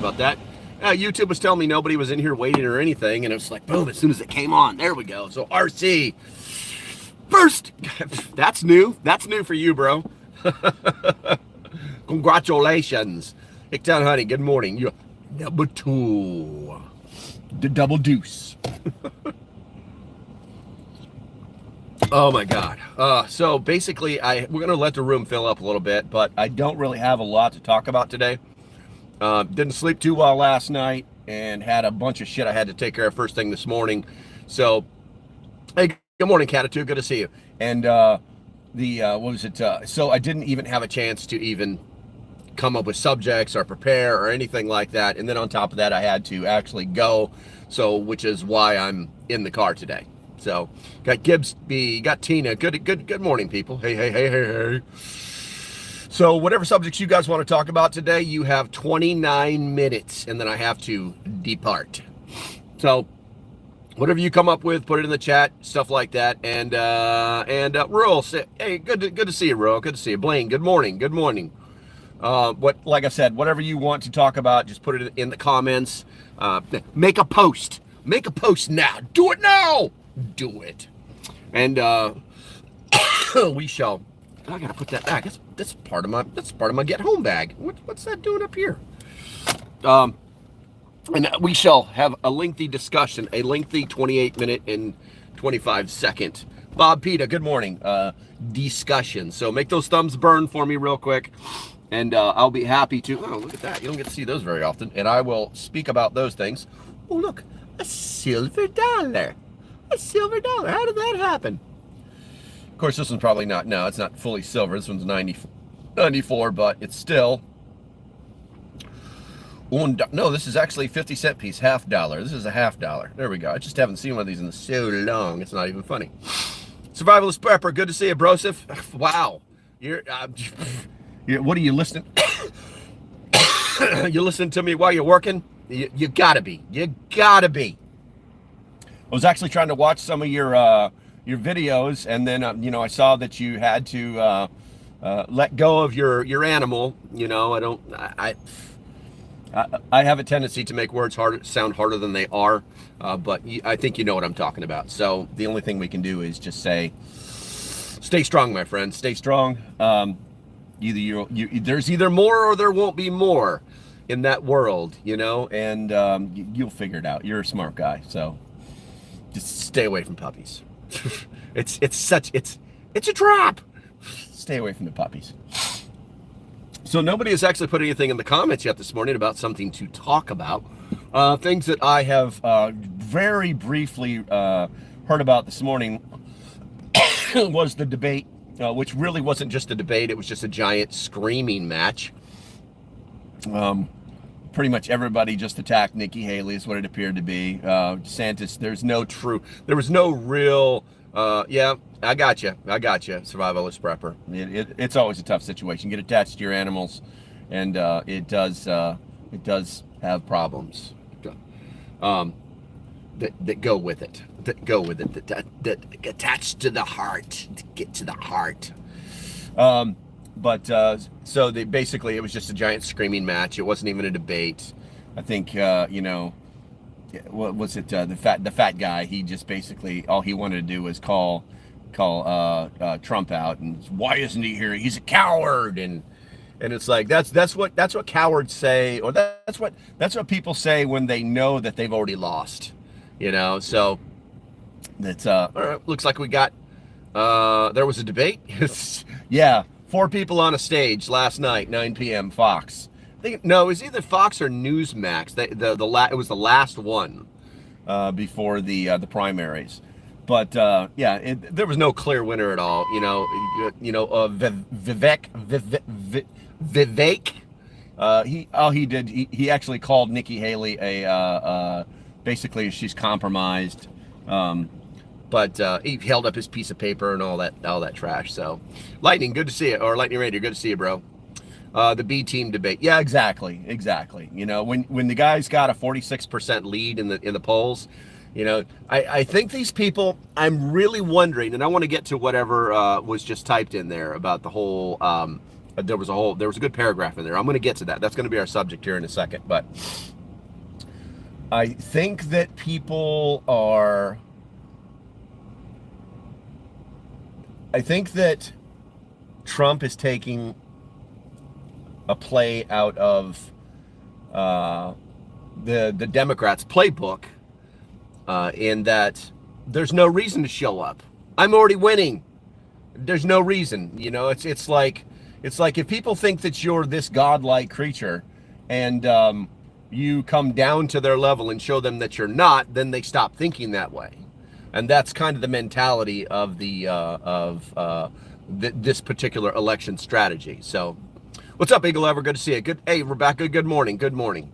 about that. YouTube was telling me nobody was in here waiting or anything, and it was like, boom, as soon as it came on, there we go. So RC, first, that's new. That's new for you, bro. Congratulations. Hicktown Honey, good morning. You're number 2. The double deuce. Oh my God. So basically, we're going to let the room fill up a little bit, but I don't really have a lot to talk about today. Didn't sleep too well last night and had a bunch of shit I had to take care of first thing this morning. So, hey, good morning, Catitude. Good to see you. And what was it? So I didn't even have a chance to even come up with subjects or prepare or anything like that. And then on top of that, I had to actually go. So, which is why I'm in the car today. So, got Gibbs B, got Tina. Good morning, people. Hey. So whatever subjects you guys want to talk about today, you have 29 minutes, and then I have to depart. So whatever you come up with, put it in the chat, stuff like that. And Rural, hey, good to see you, Rural. Good to see you. Blaine, good morning. Like I said, whatever you want to talk about, just put it in the comments. Make a post. Make a post now. Do it now. Do it. And we shall. I gotta put that back. That's part of my get home bag. What's that doing up here? And we shall have a lengthy discussion, a lengthy 28-minute and 25-second. Bob Peta, good morning. Discussion. So make those thumbs burn for me real quick, and I'll be happy to. Oh, look at that! You don't get to see those very often, and I will speak about those things. Oh, look, a silver dollar. A silver dollar. How did that happen? Of course, this one's probably not. No, it's not fully silver. This one's 94, but it's still. No, this is actually 50-cent piece, $50. This is a $50. There we go. I just haven't seen one of these in so long. It's not even funny. Survivalist Prepper, good to see you, Broseph. Wow, what are you listening? You listening to me while you're working? You gotta be. You gotta be. I was actually trying to watch some of your videos, and then I saw that you had to let go of your animal. I have a tendency to make words sound harder than they are, but I think you know what I'm talking about. So the only thing we can do is just say, stay strong, my friend. Stay strong. There's either more or there won't be more in that world, and you'll figure it out. You're a smart guy, so just stay away from puppies. It's a trap. Stay away from the puppies. So nobody has actually put anything in the comments yet this morning about something to talk about. Things that I have very briefly heard about this morning was the debate, which really wasn't just a debate. It was just a giant screaming match. Pretty much everybody just attacked Nikki Haley is what it appeared to be. DeSantis, there was no real, yeah, I got you, survivalist prepper. It's always a tough situation. You get attached to your animals, and it does have problems that go with it, that attached to the heart, to get to the heart. So basically it was just a giant screaming match. It wasn't even a debate. I think, what was it? The fat guy, he just basically, all he wanted to do was call Trump out, and why isn't he here? He's a coward. And it's like, that's what cowards say, or that's what people say when they know that they've already lost, so that's, all right, looks like we got, there was a debate. Yeah. 4 people on a stage last night, 9 p.m. Fox. It was either Fox or Newsmax. It was the last one before the primaries. But there was no clear winner at all. Vivek. He actually called Nikki Haley basically she's compromised. But he held up his piece of paper and all that trash. So, Lightning, good to see you. Or Lightning Raider, good to see you, bro. The B team debate. Yeah, exactly. When the guy's got a 46% lead in the polls, I think these people. I'm really wondering, and I want to get to whatever was just typed in there about the whole There was a good paragraph in there. I'm going to get to that. That's going to be our subject here in a second. But I think that I think that Trump is taking a play out of the Democrats' playbook, in that there's no reason to show up. I'm already winning. There's no reason. It's like if people think that you're this godlike creature, and you come down to their level and show them that you're not, then they stop thinking that way. And that's kind of the mentality of this particular election strategy. So, what's up, Eagle Ever? Good to see you. Good. Hey, Rebecca. Good morning. Good morning.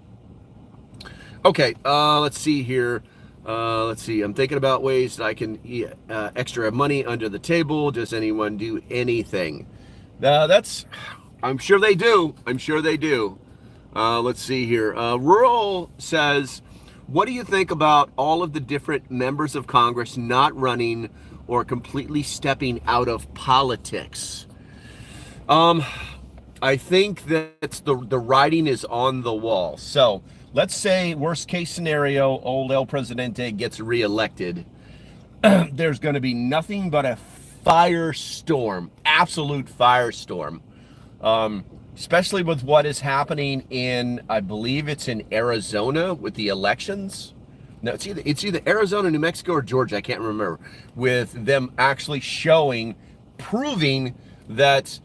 Okay. Let's see here. Let's see. I'm thinking about ways that I can eat extra money under the table. Does anyone do anything? I'm sure they do. I'm sure they do. Let's see here. Rural says, what do you think about all of the different members of Congress not running or completely stepping out of politics? I think that the writing is on the wall. So let's say worst case scenario, old El Presidente gets reelected. There's going to be nothing but a firestorm, absolute firestorm. Especially with what is happening in, I believe it's in Arizona with the elections. No, it's either Arizona, New Mexico, or Georgia. I can't remember. With them actually proving that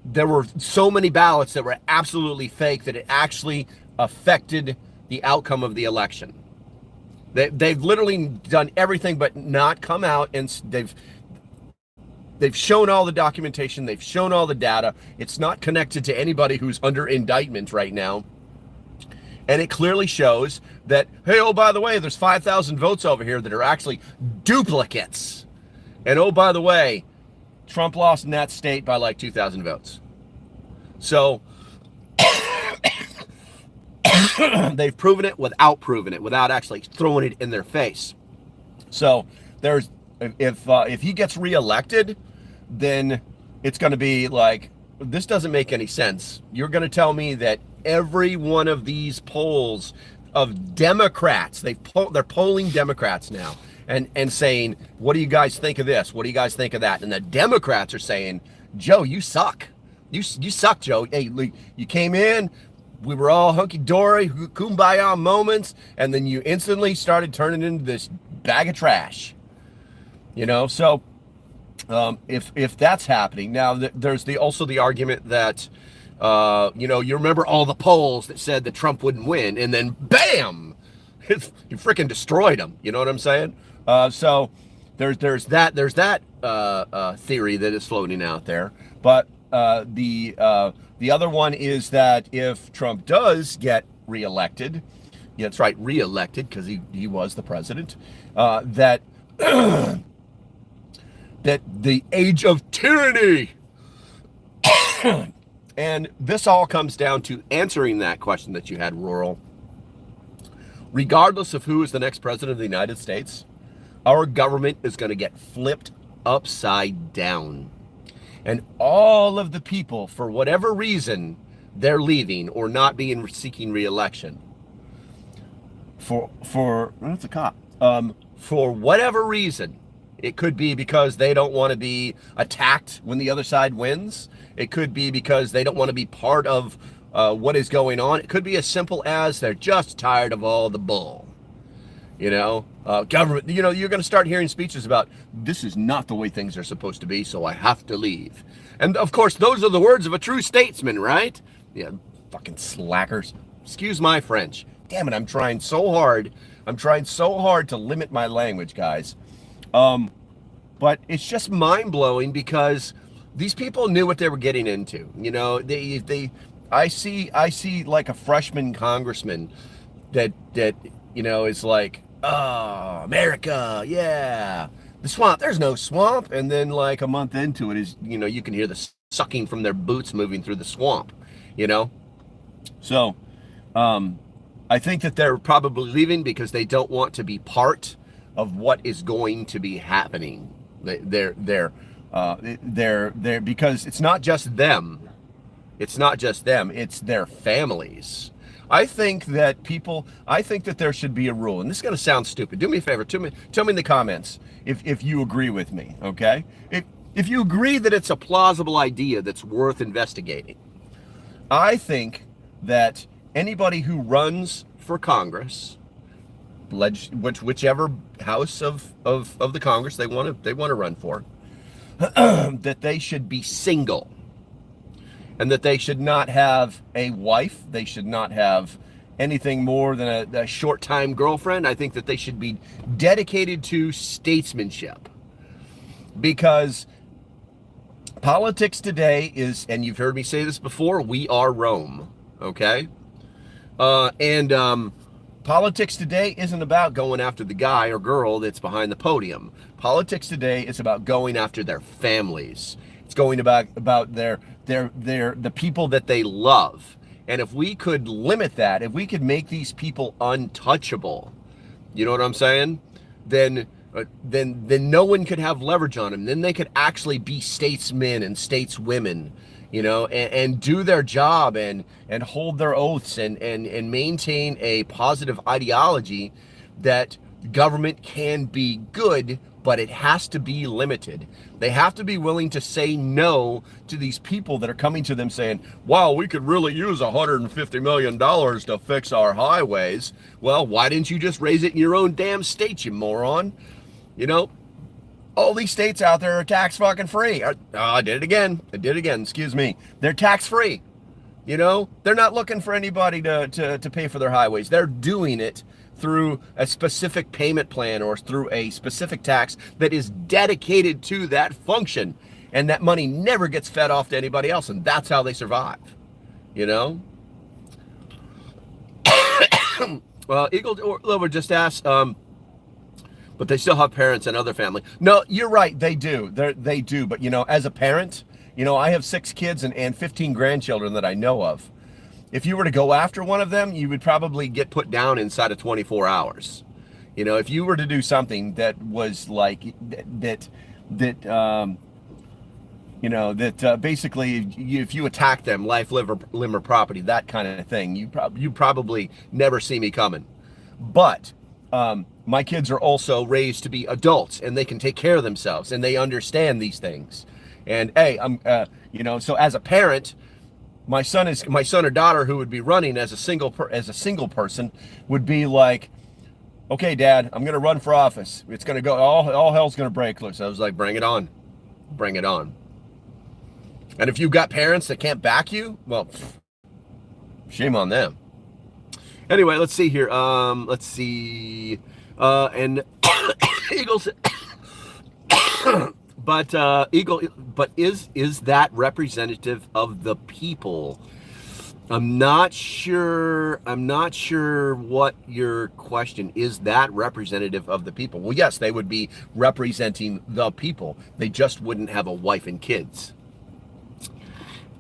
there were so many ballots that were absolutely fake that it actually affected the outcome of the election. They've literally done everything but not come out, and They've shown all the documentation. They've shown all the data. It's not connected to anybody who's under indictment right now. And it clearly shows that, hey, oh, by the way, there's 5,000 votes over here that are actually duplicates. And oh, by the way, Trump lost in that state by like 2,000 votes. So they've proven it without actually throwing it in their face. So if he gets reelected, then it's going to be like, this doesn't make any sense. You're going to tell me that every one of these polls of Democrats, they're polling Democrats now and saying, what do you guys think of this? What do you guys think of that? And the Democrats are saying, Joe, you suck. You suck, Joe. Hey, you came in, we were all hunky-dory, kumbaya moments, and then you instantly started turning into this bag of trash. So if that's happening now, there's also the argument that you remember all the polls that said that Trump wouldn't win, and then bam, you freaking destroyed him. You know what I'm saying? So there's that theory that is floating out there. But the other one is that if Trump does get reelected, yeah, that's right, reelected, because he was the president, that that the age of tyranny. And this all comes down to answering that question that you had, Rural. Regardless of who is the next president of the United States, our government is going to get flipped upside down. And all of the people, for whatever reason, they're leaving or not seeking re-election. That's a cop. For whatever reason, it could be because they don't want to be attacked when the other side wins. It could be because they don't want to be part of what is going on. It could be as simple as they're just tired of all the bull. Government, you're going to start hearing speeches about, this is not the way things are supposed to be, so I have to leave. And of course, those are the words of a true statesman, right? Yeah, fucking slackers. Excuse my French. Damn it, I'm trying so hard. To limit my language, guys. But it's just mind-blowing because these people knew what they were getting into. I see like a freshman congressman that is like, oh, America, yeah, the swamp, there's no swamp. And then like a month into it is, you can hear the sucking from their boots moving through the swamp, So, I think that they're probably leaving because they don't want to be part of what is going to be happening. They're because it's not just them. It's not just them, it's their families. I think that there should be a rule, and this is going to sound stupid. Do me a favor, tell me in the comments if you agree with me, okay? If you agree that it's a plausible idea that's worth investigating. I think that anybody who runs for Congress, whichever house of the Congress they want to run for, that they should be single. And that they should not have a wife. They should not have anything more than a short-time girlfriend. I think that they should be dedicated to statesmanship. Because politics today is, and you've heard me say this before, we are Rome, okay? Politics today isn't about going after the guy or girl that's behind the podium. Politics today is about going after their families. It's going about the people that they love. And if we could limit that, if we could make these people untouchable, you know what I'm saying? Then no one could have leverage on them. Then they could actually be statesmen and stateswomen, you know, and do their job and hold their oaths and maintain a positive ideology that government can be good, but it has to be limited. They have to be willing to say no to these people that are coming to them saying, wow, we could really use $150 million to fix our highways. Well, why didn't you just raise it in your own damn state, you moron? You know, all these states out there are tax fucking free. I did it again. Excuse me. They're tax free. You know, they're not looking for anybody to pay for their highways. They're doing it through a specific payment plan or through a specific tax that is dedicated to that function. And that money never gets fed off to anybody else. And that's how they survive, you know? Well, Eagle Lover just asked, but they still have parents and other family. No, you're right. They do. They do. But, you know, as a parent, you know, I have 6 kids and 15 grandchildren that I know of. If you were to go after one of them, you would probably get put down inside of 24 hours. You know, if you were to do something that was like basically if you attack them, life, limb, or property, that kind of thing, you probably never see me coming. But my kids are also raised to be adults, and they can take care of themselves, and they understand these things. And hey, so as a parent, my son or daughter who would be running as a single person would be like, okay, Dad, I'm going to run for office. It's going to go, all hell's going to break loose. I was like, bring it on. Bring it on. And if you've got parents that can't back you, well, shame on them. Anyway, let's see here. Let's see. And Eagles. But is that representative of the people? I'm not sure what your question is. That representative of the people? Well, yes, they would be representing the people. They just wouldn't have a wife and kids.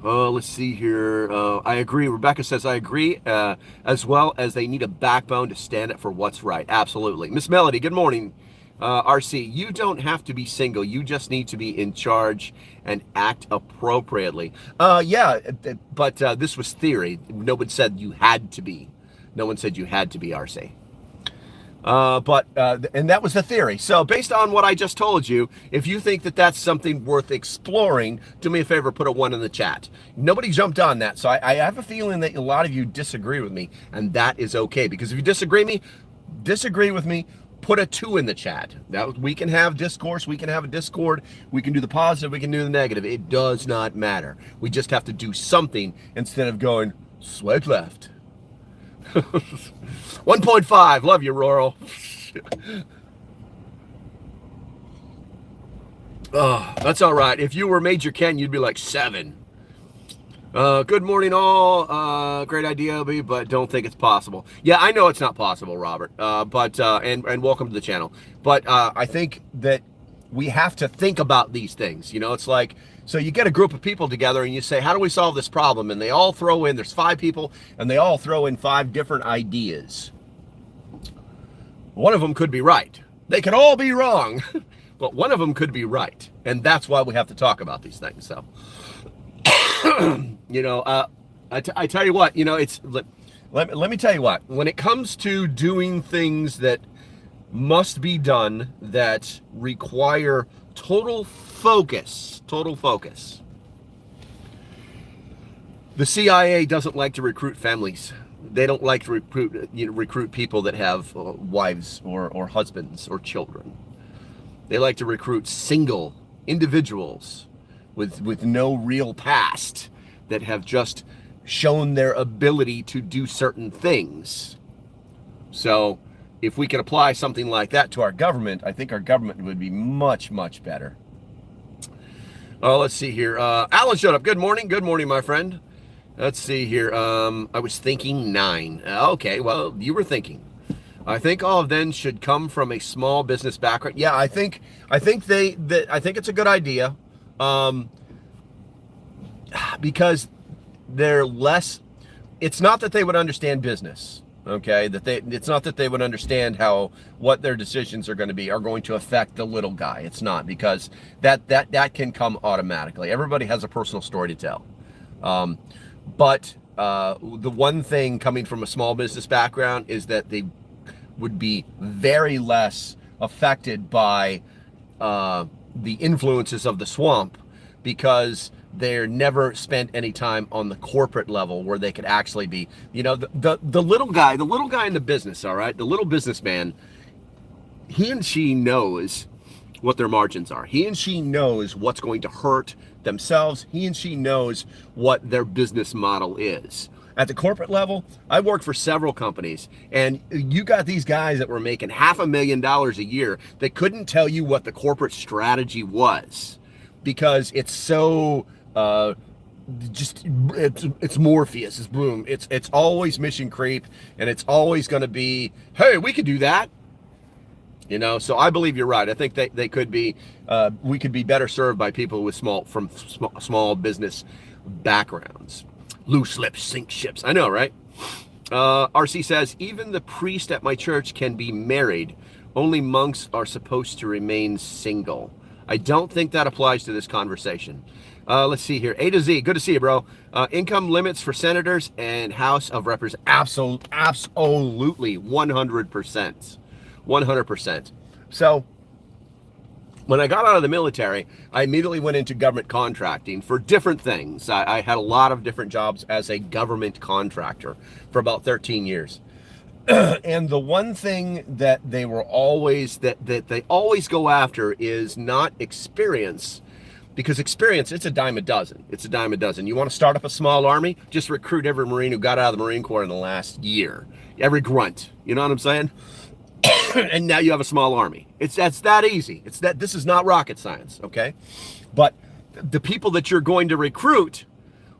Let's see here. I agree. Rebecca says, I agree, as well as they need a backbone to stand up for what's right. Absolutely. Miss Melody, good morning. RC, you don't have to be single. You just need to be in charge and act appropriately. Yeah, but this was theory. No one said you had to be. No one said you had to be, RC. And that was the theory. So based on what I just told you, if you think that that's something worth exploring, do me a favor, put a 1 in the chat. Nobody jumped on that. So I have a feeling that a lot of you disagree with me, and that is okay. Because if you disagree with me, put a 2 in the chat. That we can have discourse, we can have a Discord, we can do the positive, we can do the negative. It does not matter. We just have to do something instead of going swipe left. 1.5. Love you, Rural. Oh, that's all right. If you were Major Ken, you'd be like 7. Good morning, all. Great idea, Obi, but don't think it's possible. Yeah, I know it's not possible, Robert. And welcome to the channel. But I think that we have to think about these things. You know, it's like, so you get a group of people together and you say, how do we solve this problem? And they all throw in, there's 5 people, and they all throw in 5 different ideas. One of them could be right. They could all be wrong, but one of them could be right. And that's why we have to talk about these things. So You know, I tell you what, you know, let me tell you what, when it comes to doing things that must be done that require total focus, the CIA doesn't like to recruit families. They don't like to recruit people that have wives or husbands or children. They like to recruit single individuals with no real past that have just shown their ability to do certain things. So if we could apply something like that to our government, I think our government would be much, much better. Oh, let's see here. Alan showed up. Good morning. Good morning, my friend. Let's see here. I was thinking 9. Okay, well, you were thinking. I think all of them should come from a small business background. Yeah, I think it's a good idea, because they're less. It's not that they would understand business, okay? It's not that they would understand what their decisions are going to affect the little guy. It's not, because that can come automatically. Everybody has a personal story to tell. But the one thing coming from a small business background is that they would be very less affected by the influences of the swamp, because they're never spent any time on the corporate level where they could actually be, you know, the little guy in the business, all right? The little businessman, he and she knows what their margins are. He and she knows what's going to hurt themselves. He and she knows what their business model is. At the corporate level, I worked for several companies, and you got these guys that were making $500,000 a year that couldn't tell you what the corporate strategy was, because it's so it's Morpheus, it's boom, it's always mission creep, and it's always going to be, hey, we could do that. You know, so I believe you're right. I think they could be, we could be better served by people with small business backgrounds. Loose lips sink ships. I know, right? RC says, even the priest at my church can be married. Only monks are supposed to remain single. I don't think that applies to this conversation. Let's see here. A to Z. Good to see you, bro. Income limits for senators and House of Representatives. Absolutely. 100%. 100%. So when I got out of the military, I immediately went into government contracting for different things. I had a lot of different jobs as a government contractor for about 13 years. And the one thing that they always go after is not experience, because experience, it's a dime a dozen. It's a dime a dozen. You want to start up a small army? Just recruit every Marine who got out of the Marine Corps in the last year. Every grunt. You know what I'm saying? And now you have a small army. That's that easy. This is not rocket science, okay? But the people that you're going to recruit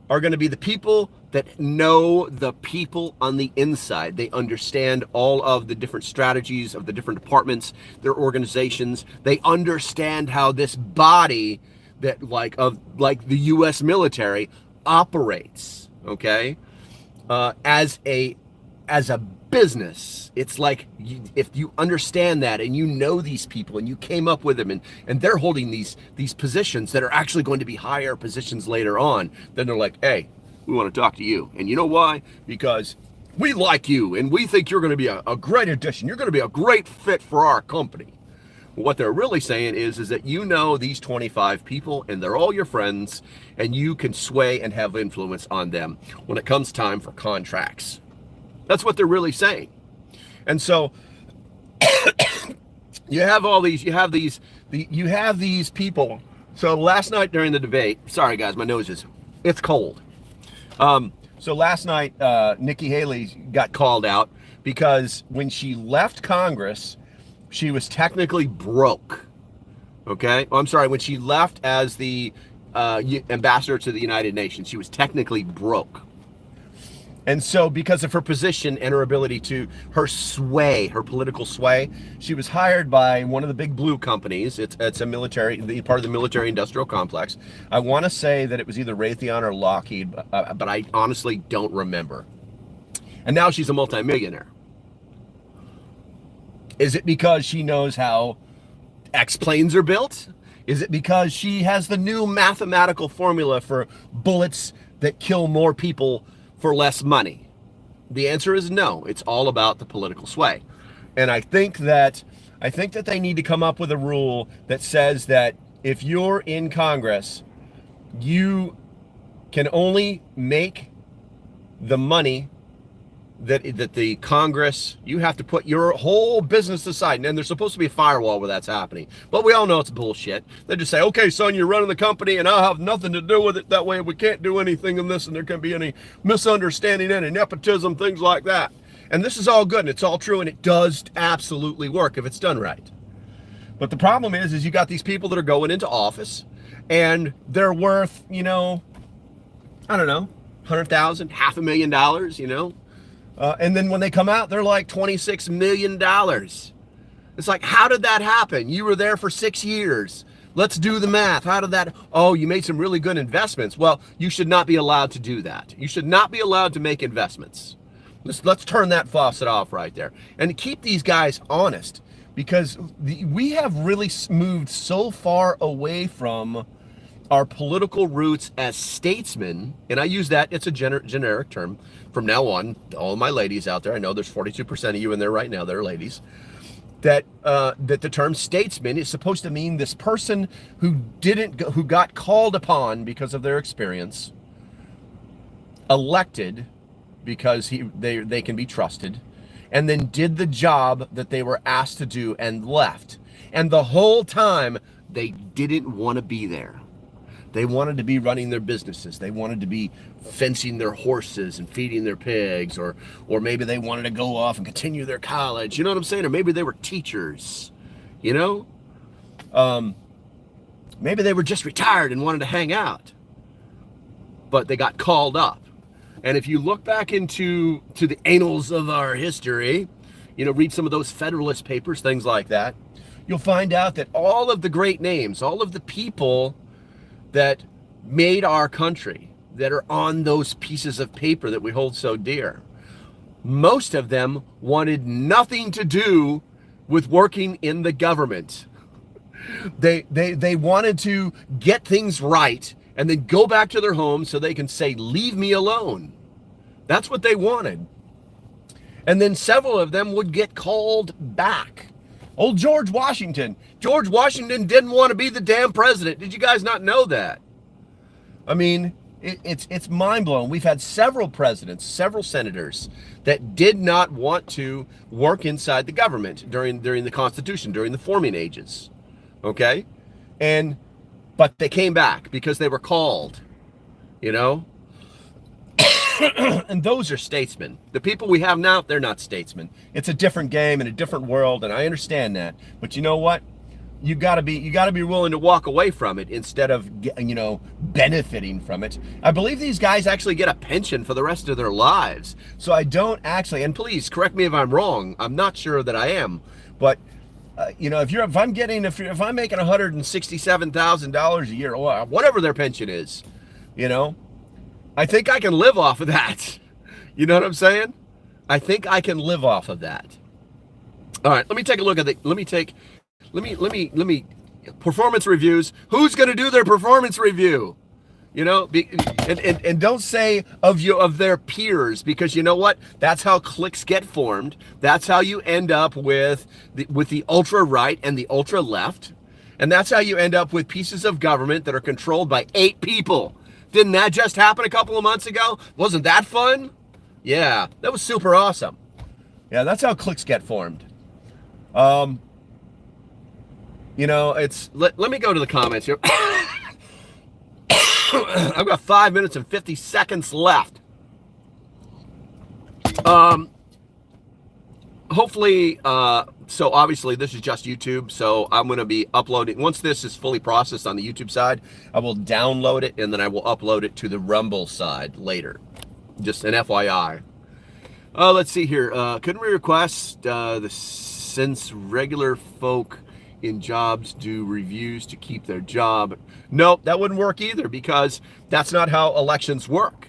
are going to be the people that know the people on the inside. They understand all of the different strategies of the different departments, their organizations. They understand how this body that like the U.S. military operates, okay? As a business. It's like, if you understand that and you know these people and you came up with them and they're holding these positions that are actually going to be higher positions later on, then they're like, hey, we want to talk to you. And you know why? Because we like you and we think you're going to be a great addition. You're going to be a great fit for our company. What they're really saying is that you know these 25 people and they're all your friends, and you can sway and have influence on them when it comes time for contracts. That's what they're really saying. And so you have these people. So last night during the debate, sorry guys, my nose it's cold. So last night, Nikki Haley got called out because when she left Congress, she was technically broke. Okay. I'm sorry. When she left as the ambassador to the United Nations, she was technically broke. And so because of her position and her ability her political sway, she was hired by one of the big blue companies. It's a part of the military industrial complex. I want to say that it was either Raytheon or Lockheed, but I honestly don't remember. And now she's a multimillionaire. Is it because she knows how X-planes are built? Is it because she has the new mathematical formula for bullets that kill more people for less money? The answer is no. It's all about the political sway. And I think that they need to come up with a rule that says that if you're in Congress, you can only make the money that the Congress, you have to put your whole business aside. And there's supposed to be a firewall where that's happening. But we all know it's bullshit. They just say, okay, son, you're running the company and I'll have nothing to do with it. That way we can't do anything in this and there can't be any misunderstanding, any nepotism, things like that. And this is all good and it's all true and it does absolutely work if it's done right. But the problem is you got these people that are going into office and they're worth, I don't know, $100,000, $500,000, and then when they come out, they're like $26 million. It's like, how did that happen? You were there for 6 years. Let's do the math. How did that? Oh, you made some really good investments. Well, you should not be allowed to do that. You should not be allowed to make investments. Let's turn that faucet off right there and keep these guys honest, because we have really moved so far away from our political roots as statesmen, and I use that, it's a generic term from now on. All my ladies out there, I know there's 42% of you in there right now that are ladies, that the term statesman is supposed to mean this person who got called upon because of their experience, elected because they can be trusted, and then did the job that they were asked to do and left. And the whole time they didn't want to be there. They wanted to be running their businesses. They wanted to be fencing their horses and feeding their pigs, or maybe they wanted to go off and continue their college. You know what I'm saying? Or maybe they were teachers, Maybe they were just retired and wanted to hang out, but they got called up. And if you look back into the annals of our history, read some of those Federalist Papers, things like that, you'll find out that all of the great names, all of the people that made our country, that are on those pieces of paper that we hold so dear, most of them wanted nothing to do with working in the government. They wanted to get things right and then go back to their homes so they can say, leave me alone. That's what they wanted. And then several of them would get called back. Old George Washington didn't want to be the damn president. Did you guys not know that? I mean, it's mind-blowing. We've had several presidents, several senators that did not want to work inside the government during the Constitution, during the forming ages. Okay? But they came back because they were called, And those are statesmen. The people we have now, they're not statesmen. It's a different game and a different world, and I understand that. But you know what? You gotta be willing to walk away from it instead of benefiting from it. I believe these guys actually get a pension for the rest of their lives. So I don't actually, and please correct me if I'm wrong. I'm not sure that I am, but if I'm making $167,000 a year, or whatever their pension is, I think I can live off of that. You know what I'm saying? I think I can live off of that. All right, let me take a look at let me performance reviews. Who's going to do their performance review? And don't say of their peers, because you know what? That's how cliques get formed. That's how you end up with the ultra right and the ultra left. And that's how you end up with pieces of government that are controlled by 8 people. Didn't that just happen a couple of months ago? Wasn't that fun? Yeah, that was super awesome. Yeah, that's how cliques get formed. Let me go to the comments here. I've got 5 minutes and 50 seconds left. Hopefully, so obviously this is just YouTube, so I'm going to be uploading, once this is fully processed on the YouTube side, I will download it and then I will upload it to the Rumble side later. Just an FYI. Let's see here. Couldn't we request since regular folk in jobs do reviews to keep their job? Nope, that wouldn't work either, because that's not how elections work.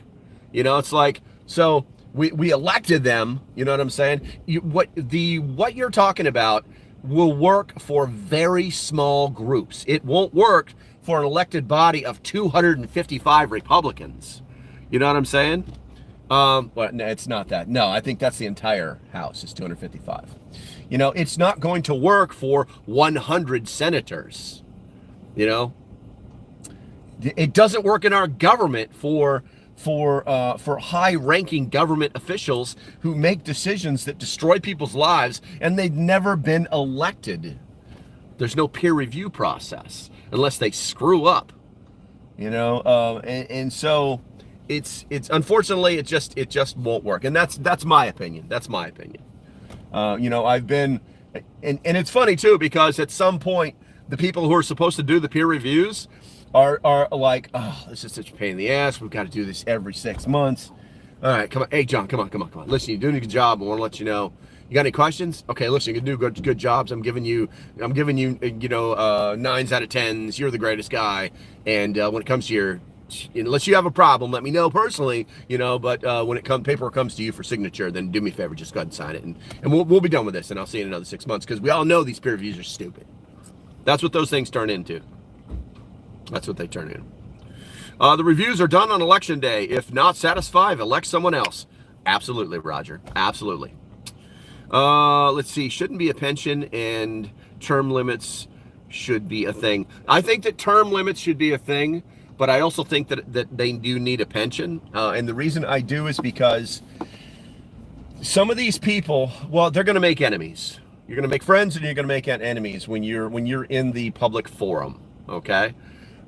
It's like, so we elected them, you know what I'm saying? What you're talking about, will work for very small groups. It won't work for an elected body of 255 Republicans. You know what I'm saying? Well, no, it's not that. No, I think that's the entire House is 255. You know, it's not going to work for 100 senators. You know, it doesn't work in our government for high-ranking government officials who make decisions that destroy people's lives, and they've never been elected. There's no peer review process unless they screw up. You know, and so it's unfortunately it just won't work, and that's my opinion. That's my opinion. You know, I've been, and it's funny too, because at some point the people who are supposed to do the peer reviews are like, oh, this is such a pain in the ass. We've got to do this every 6 months. All right, come on. Hey, John, come on. Listen, you're doing a good job. I want to let you know. You got any questions? Okay, listen, you can do good jobs. I'm giving you, you know, 9s out of 10s. You're the greatest guy. And when it comes to your, unless you have a problem, let me know personally, you know, but when paperwork comes to you for signature, then do me a favor, just go ahead and sign it. And we'll be done with this, and I'll see you in another 6 months, because we all know these peer reviews are stupid. That's what those things turn into. That's what they turn in. The reviews are done on election day. If not satisfied, elect someone else. Absolutely, Roger. Absolutely. Let's see. Shouldn't be a pension, and term limits should be a thing. I think that term limits should be a thing, but I also think that they do need a pension. And the reason I do is because some of these people, well, they're going to make enemies. You're going to make friends, and you're going to make enemies when you're in the public forum. Okay.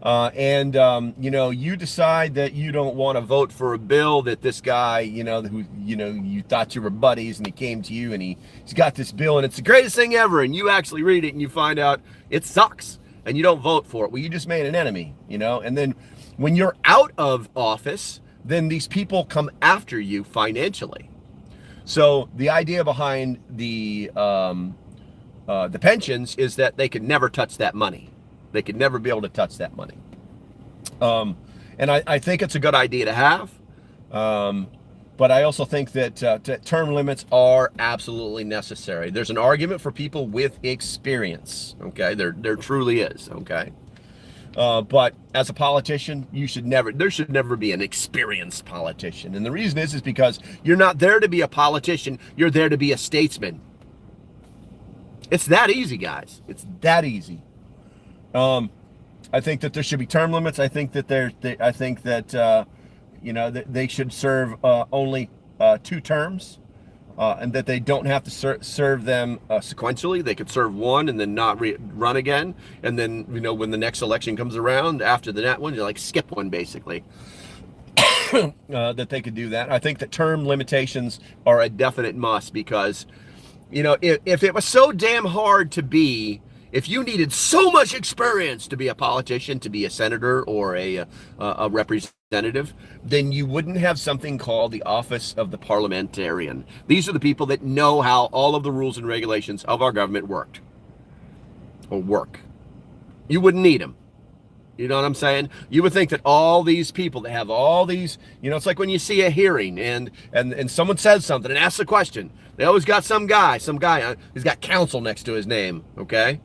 You know, you decide that you don't want to vote for a bill that this guy, you know, who, you know, you thought you were buddies, and he came to you and he's got this bill and it's the greatest thing ever. And you actually read it and you find out it sucks and you don't vote for it. Well, you just made an enemy, you know, and then when you're out of office, then these people come after you financially. So the idea behind the pensions is that they could never touch that money. They could never be able to touch that money. And I think it's a good idea to have. But I also think that term limits are absolutely necessary. There's an argument for people with experience. Okay, there truly is. Okay. But as a politician, there should never be an experienced politician. And the reason is because you're not there to be a politician. You're there to be a statesman. It's that easy, guys. It's that easy. I think that there should be term limits. I think that you know, that they should serve only 2 terms, and that they don't have to serve them sequentially. They could serve 1 and then not run again, and then, you know, when the next election comes around after the net one, you like skip one basically. That they could do that. I think that term limitations are a definite must, because, you know, if it was so damn hard to be, if you needed so much experience to be a politician, to be a senator or a representative, then you wouldn't have something called the office of the parliamentarian. These are the people that know how all of the rules and regulations of our government work. You wouldn't need them. You know what I'm saying? You would think that all these people that have all these, you know, it's like when you see a hearing and someone says something and asks a question. They always got some guy, he's got counsel next to his name, okay?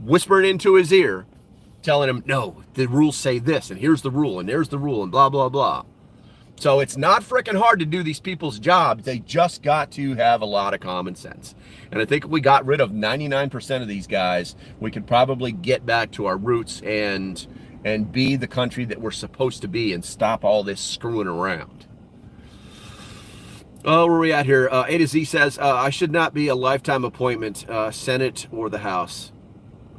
Whispering into his ear, telling him, no, the rules say this, and here's the rule, and there's the rule, and blah, blah, blah. So it's not freaking hard to do these people's jobs. They just got to have a lot of common sense. And I think if we got rid of 99% of these guys, we could probably get back to our roots and be the country that we're supposed to be, and stop all this screwing around. Oh, where are we at here? A to Z says, I should not be a lifetime appointment, Senate or the House.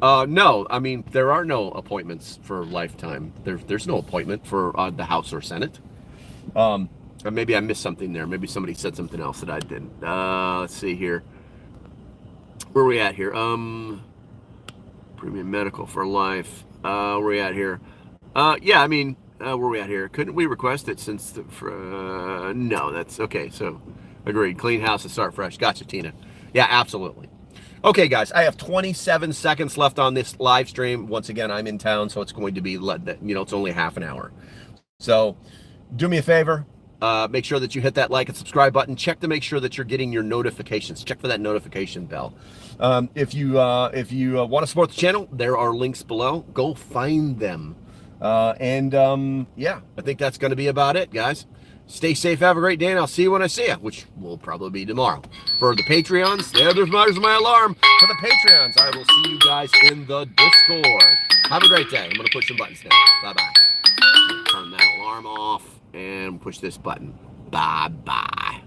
No, I mean, there are no appointments for lifetime. There's no appointment for the House or Senate. Maybe I missed something there. Maybe somebody said something else that I didn't. Let's see here. Where are we at here? Premium medical for life. Where are we at here? Yeah, I mean, where are we at here? Couldn't we request it since no, that's okay. So agreed. Clean house and start fresh. Gotcha, Tina. Yeah, absolutely. Okay, guys, I have 27 seconds left on this live stream. Once again, I'm in town, so it's going to be, you know, it's only half an hour. So do me a favor, Make sure that you hit that like and subscribe button. Check to make sure that you're getting your notifications. Check for that notification bell. If you want to support the channel, there are links below. Go find them. Yeah, I think that's going to be about it, guys. Stay safe. Have a great day, and I'll see you when I see you, which will probably be tomorrow. For the Patreons, there's my alarm. For the Patreons, I will see you guys in the Discord. Have a great day. I'm going to push some buttons now. Bye-bye. Turn that alarm off and push this button. Bye-bye.